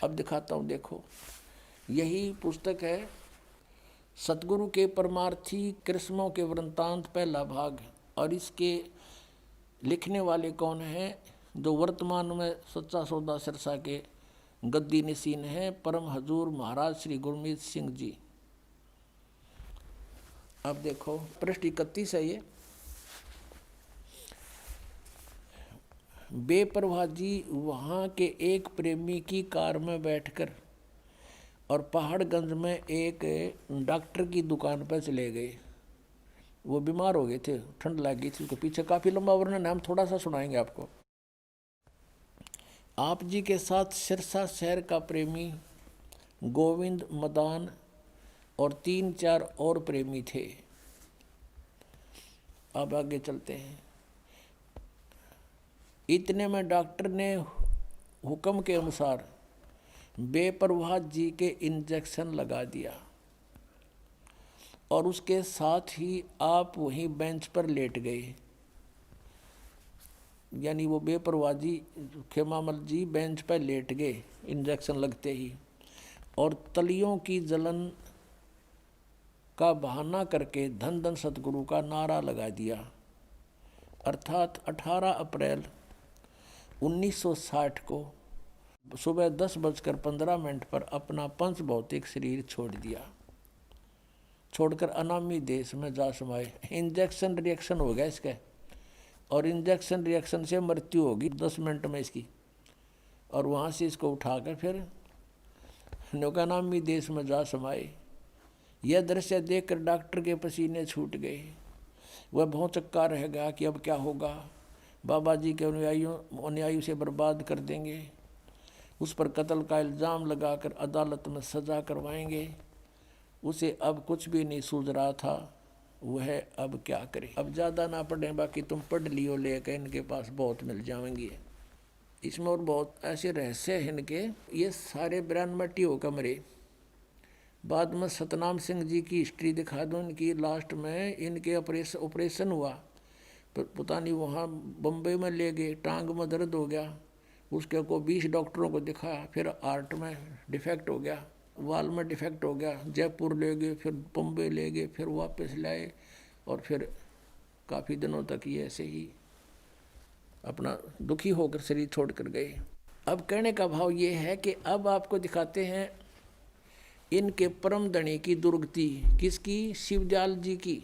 अब दिखाता हूँ, देखो यही पुस्तक है सतगुरु के परमार्थी कृष्णों के वृंतांत, पहला भाग। और इसके लिखने वाले कौन हैं? जो वर्तमान में सच्चा सौदा सिरसा के गद्दी नशीन है, परम हजूर महाराज श्री गुरमीत सिंह जी। अब देखो पृष्ठ 31 है ये। बेपरवाह जी वहाँ के एक प्रेमी की कार में बैठकर और पहाड़गंज में एक डॉक्टर की दुकान पर चले गए। वो बीमार हो गए थे, ठंड लग गई थी उसको। पीछे काफ़ी लंबा वर्णन है, हम थोड़ा सा सुनाएंगे आपको। आप जी के साथ सिरसा शहर का प्रेमी गोविंद, मदान और 3-4 और प्रेमी थे। अब आगे चलते हैं। इतने में डॉक्टर ने हुक्म के अनुसार बेपरवाह जी के इंजेक्शन लगा दिया और उसके साथ ही आप वहीं बेंच पर लेट गए। यानी वो बेपरवाह जी, खेमामल जी बेंच पर लेट गए इंजेक्शन लगते ही, और तलियों की जलन का बहाना करके धन धन सतगुरु का नारा लगा दिया। अर्थात 18 अप्रैल 1960 को सुबह 10:15 पर अपना पंच भौतिक शरीर छोड़ दिया, छोड़कर अनामी देश में जा समाये। इंजेक्शन रिएक्शन हो गया इसका, और इंजेक्शन रिएक्शन से मृत्यु होगी 10 मिनट में इसकी। और वहाँ से इसको उठाकर फिर नौकानामी देश में जा समाये। यह दृश्य देखकर डॉक्टर के पसीने छूट गए। वह बहुत चक्का रह गया कि अब क्या होगा। बाबा जी के अनुयायियों से बर्बाद कर देंगे, उस पर कत्ल का इल्ज़ाम लगाकर अदालत में सज़ा करवाएंगे। उसे अब कुछ भी नहीं सूझ रहा था, वह अब क्या करे। अब ज़्यादा ना पढ़ें, बाकी तुम पढ़ लियो, लेकर इनके पास बहुत मिल जाएंगे। इसमें और बहुत ऐसे रहस्य हैं इनके। ये सारे 92 हो कमरे। बाद में सतनाम सिंह जी की हिस्ट्री दिखा दूँ इनकी। लास्ट में इनके ऑपरेशन हुआ, पता नहीं वहाँ बम्बई में ले गए, टांग में दर्द हो गया, उसके को 20 डॉक्टरों को दिखाया। फिर हार्ट में डिफेक्ट हो गया, वाल में डिफेक्ट हो गया, जयपुर ले गए, फिर बम्बई ले गए, फिर वापस लाए, और फिर काफ़ी दिनों तक ये ऐसे ही अपना दुखी होकर शरीर छोड़ कर गए। अब कहने का भाव ये है कि अब आपको दिखाते हैं इनके परम धनी की दुर्गति। किसकी? शिवदयाल जी की।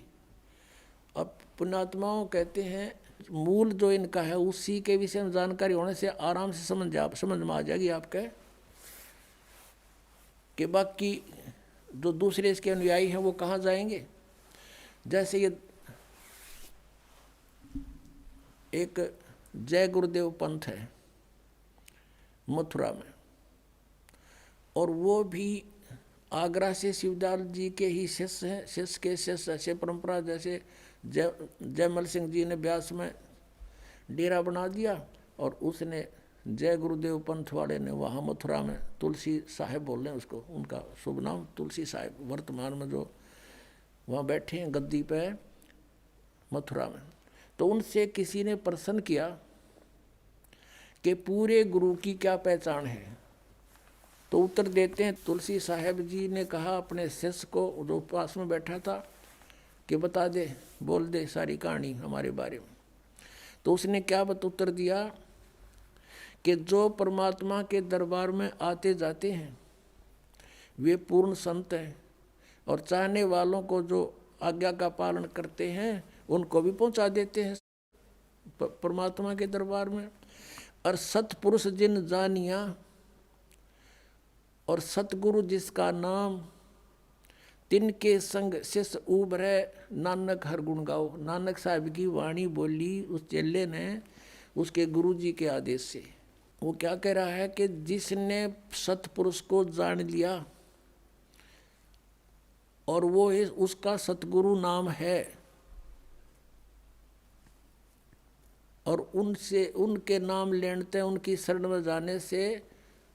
अब पुण्यात्माओं कहते हैं मूल जो इनका है उसी के विषय में जानकारी होने से आराम से समझ में आ जाएगी आपके, कि बाकी जो दूसरे इसके अनुयायी हैं वो कहाँ जाएंगे। जैसे ये एक जय गुरुदेव पंथ है मथुरा में, और वो भी आगरा से शिवदयाल जी के ही शिष्य हैं। शिष्य के शिष्य ऐसे परंपरा, जैसे जयमल सिंह जी ने ब्यास में डेरा बना दिया, और उसने जय गुरुदेव पंथ वाले ने वहाँ मथुरा में तुलसी साहिब बोल रहे हैं उसको, उनका शुभ नाम तुलसी साहिब, वर्तमान में जो वहाँ बैठे हैं गद्दी पे मथुरा में। तो उनसे किसी ने प्रश्न किया कि पूरे गुरु की क्या पहचान है। तो उत्तर देते हैं, तुलसी साहिब जी ने कहा अपने शिष्य को जो पास में बैठा था कि बता दे, बोल दे सारी कहानी हमारे बारे में। तो उसने क्या उत्तर दिया कि जो परमात्मा के दरबार में आते जाते हैं वे पूर्ण संत हैं, और चाहने वालों को जो आज्ञा का पालन करते हैं उनको भी पहुंचा देते हैं परमात्मा के दरबार में। और सतपुरुष जिन जानिया, और सतगुरु जिसका नाम, तिनके संग शिष्य उभरे नानक हर गुण गाओ। नानक साहब की वाणी बोली उस चेले ने उसके गुरु जी के आदेश से। वो क्या कह रहा है कि जिसने सतपुरुष को जान लिया और वो उसका सतगुरु नाम है, और उनसे उनके नाम लेते उनकी शरण में जाने से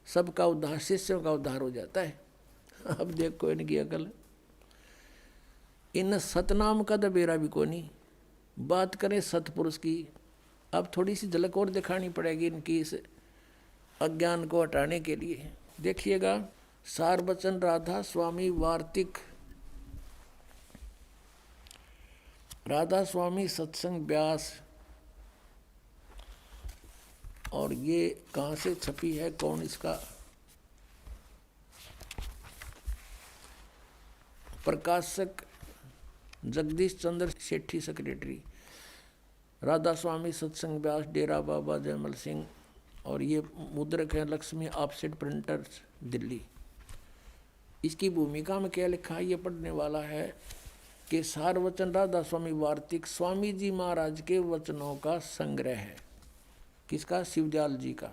सबका उद्धार, शिष्यों का उद्धार हो जाता है। अब देखो इनकी अकल। इन सतनाम का तो बेरा भी को नहीं। बात करें सतपुरुष की, अब थोड़ी सी झलक और दिखानी पड़ेगी इनकी इस अज्ञान को हटाने के लिए। देखिएगा, सार वचन राधा स्वामी वार्तिक, राधा स्वामी सत्संग व्यास। और ये कहाँ से छपी है, कौन इसका प्रकाशक? जगदीश चंद्र सेठी, सेक्रेटरी। राधा स्वामी सत्संग व्यास, डेरा बाबा जयमल सिंह। और ये मुद्रक है लक्ष्मी ऑफसेट प्रिंटर्स, दिल्ली। इसकी भूमिका में क्या लिखा है, ये पढ़ने वाला है कि सार वचन राधा स्वामी वार्तिक स्वामी जी महाराज के वचनों का संग्रह है। किसका? शिवदयाल जी का।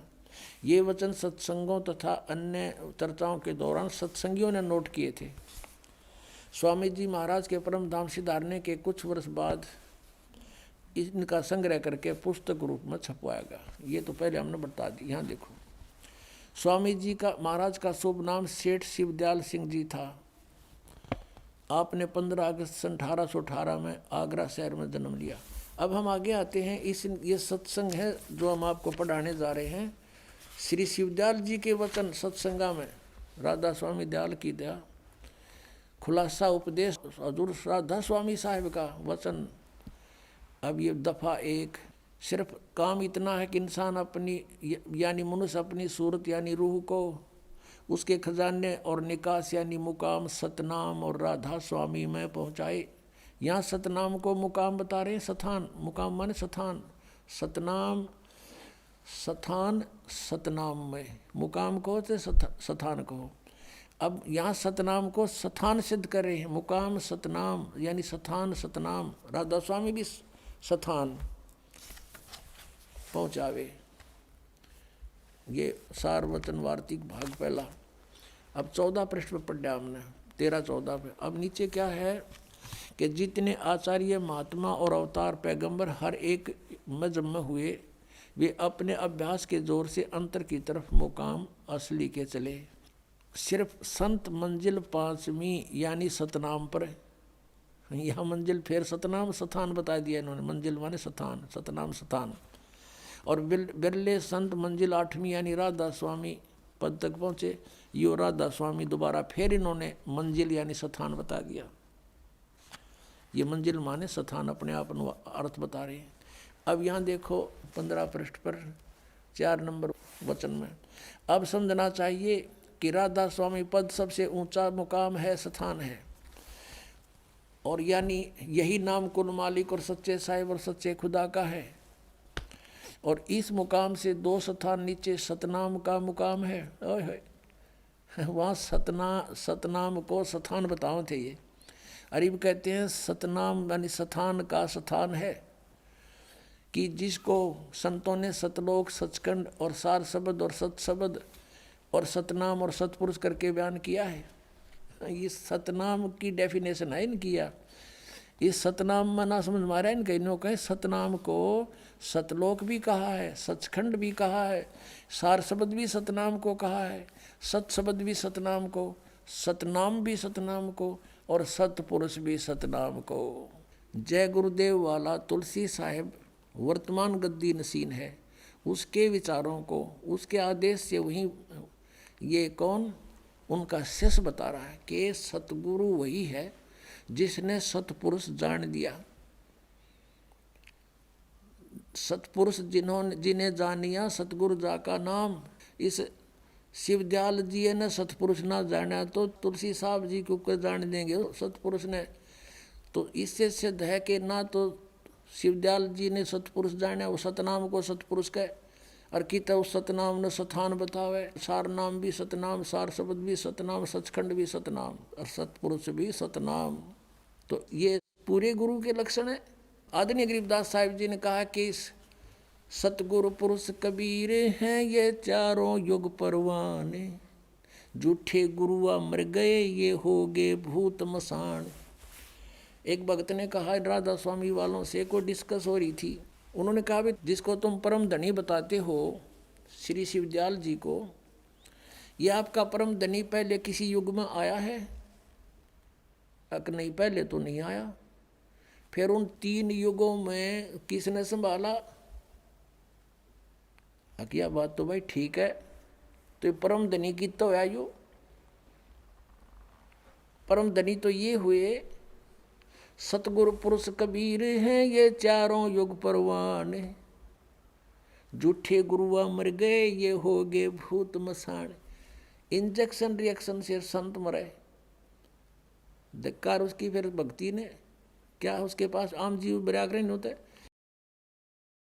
ये वचन सत्संगों तथा अन्य चर्चाओं के दौरान सत्संगियों ने नोट किए थे। स्वामी जी महाराज के परम धाम सिधारने के कुछ वर्ष बाद इनका संग्रह करके पुस्तक रूप में छपवाया गया। ये तो पहले हमने बता दी। यहाँ देखो, स्वामी जी का महाराज का शुभ नाम सेठ शिवदयाल सिंह जी था। आपने 15 अगस्त सन 1818 में आगरा शहर में जन्म लिया। अब हम आगे आते हैं। ये सत्संग है जो हम आपको पढ़ाने जा रहे हैं। श्री शिवदयाल जी के वचन सत्संगा में राधा स्वामी दयाल की दया, खुलासा उपदेश हजूर राधा स्वामी साहिब का वचन। अब ये दफ़ा 1। सिर्फ काम इतना है कि इंसान अपनी यानी मनुष्य अपनी सूरत यानी रूह को उसके खजाने और निकास यानी मुकाम सतनाम और राधा स्वामी में पहुँचाए। यहाँ सतनाम को मुकाम बता रहे हैं, सथान। मुकाम माने सथान, सतनाम सथान, सतनाम में मुकाम को तो सथान को। अब यहाँ सतनाम को सथान सिद्ध कर रहे हैं। मुकाम सतनाम यानी सथान सतनाम, राधा स्वामी भी सथान पहुँचावे। ये सार वचन वार्तिक भाग पहला। अब 14 पृष्ठ पर पढ़ा हमने, 13-14 पे। अब नीचे क्या है कि जितने आचार्य महात्मा और अवतार पैगंबर हर एक मजहब में हुए, वे अपने अभ्यास के जोर से अंतर की तरफ मुकाम असली के चले। सिर्फ संत मंजिल 5वीं यानी सतनाम पर। यहाँ मंजिल फिर सतनाम सथान बता दिया इन्होंने। मंजिल माने सथान, सतनाम सथान। और बिरले संत मंजिल 8वीं यानी राधा स्वामी पद तक पहुँचे। यो राधा स्वामी दोबारा फिर इन्होंने मंजिल यानी सथान बता दिया। ये मंजिल माने सथान अपने आप अर्थ बता रहे हैं। अब यहाँ देखो 15 पृष्ठ पर 4 नंबर वचन में, अब समझना चाहिए कि राधा स्वामी पद सबसे ऊंचा मुकाम है, सथान है। और यानी यही नाम कुल मालिक और सच्चे साहिब और सच्चे खुदा का है। और इस मुकाम से 2 सथान नीचे सतनाम का मुकाम है। वहाँ सतनाम को सथान बताओ थे ये। अरीब कहते हैं सतनाम यानी सथान का सथान है कि जिसको संतों ने सतलोक सचखंड और सार शब्द और सतशब्द और सतनाम और सतपुरुष करके बयान किया है। ये सतनाम की डेफिनेशन है इनकी। इस सतनाम में ना समझ मारा इनका। इन्हों कहे सतनाम को सतलोक भी कहा है, सचखंड भी कहा है, सार शब्द भी सतनाम को कहा है, सत शब्द भी सतनाम को, सतनाम भी सतनाम को और सतपुरुष भी सतनाम को। जय गुरुदेव वाला तुलसी साहिब वर्तमान गद्दी नसीन है। उसके विचारों को उसके आदेश से वहीं ये कौन उनका शिष्य बता रहा है कि सतगुरु वही है जिसने सतपुरुष जान दिया। सतपुरुष जिन्हें जानिया सतगुरु जा का नाम। इस शिवदयाल जी ने सतपुरुष ना जाना तो तुलसी साहब जी को कर जान देंगे सतपुरुष ने। तो इससे सिद्ध है कि ना तो शिवदयाल जी ने सतपुरुष जाना, वो सतनाम को सतपुरुष कहे। और कित उस सतनाम ने सथान बतावे। सार नाम भी सतनाम, सार शब्द भी सतनाम, सचखंड भी सतनाम और सतपुरुष भी सतनाम। तो ये पूरे गुरु के लक्षण है। आदरणीय गरीबदास साहिब जी ने कहा कि सतगुरु पुरुष कबीर हैं ये चारों युग परवाने, झूठे गुरुआ मर गए ये हो गए भूत मसान। एक भक्त ने कहा राधा स्वामी वालों से कोई डिस्कस हो रही थी। उन्होंने कहा भी जिसको तुम परम धनी बताते हो श्री शिवदयाल जी को, यह आपका परम धनी पहले किसी युग में आया है? नहीं, पहले तो नहीं आया। फिर उन 3 युगों में किसने संभाला? क्या बात तो भाई ठीक है, तो ये परम धनी की तो है यो। परम धनी तो ये हुए सतगुरु पुरुष कबीर हैं ये चारों युग परवान। झूठे गुरुआ मर गए ये हो गए भूत मसान। इंजेक्शन रिएक्शन से संत मरे, धिक्कार उसकी फिर भक्ति ने। क्या उसके पास आम जीव व्याग्रह नहीं होते,